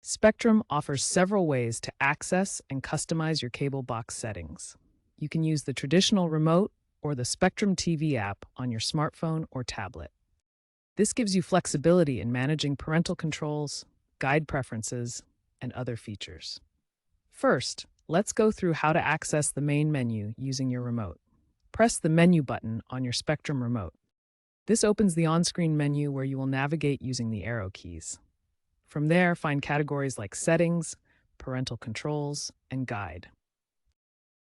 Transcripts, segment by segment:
Spectrum offers several ways to access and customize your cable box settings. You can use the traditional remote or the Spectrum TV app on your smartphone or tablet. This gives you flexibility in managing parental controls, guide preferences, and other features. First, let's go through how to access the main menu using your remote. Press the Menu button on your Spectrum remote. This opens the on-screen menu where you will navigate using the arrow keys. From there, find categories like Settings, Parental Controls, and Guide.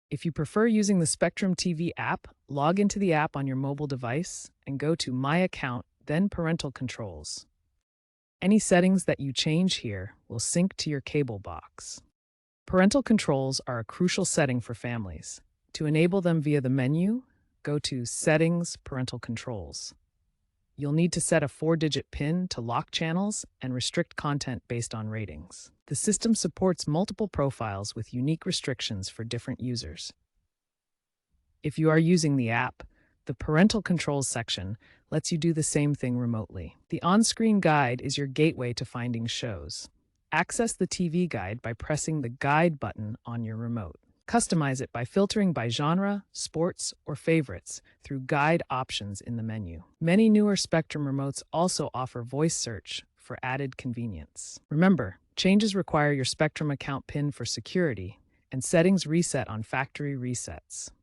If you prefer using the Spectrum TV app, log into the app on your mobile device and go to My Account, then Parental Controls. Any settings that you change here will sync to your cable box. Parental controls are a crucial setting for families. To enable them via the menu, go to Settings, Parental Controls. You'll need to set a 4-digit PIN to lock channels and restrict content based on ratings. The system supports multiple profiles with unique restrictions for different users. If you are using the app, the Parental Controls section lets you do the same thing remotely. The on-screen guide is your gateway to finding shows. Access the TV guide by pressing the Guide button on your remote. Customize it by filtering by genre, sports, or favorites through guide options in the menu. Many newer Spectrum remotes also offer voice search for added convenience. Remember, changes require your Spectrum account PIN for security, and settings reset on factory resets.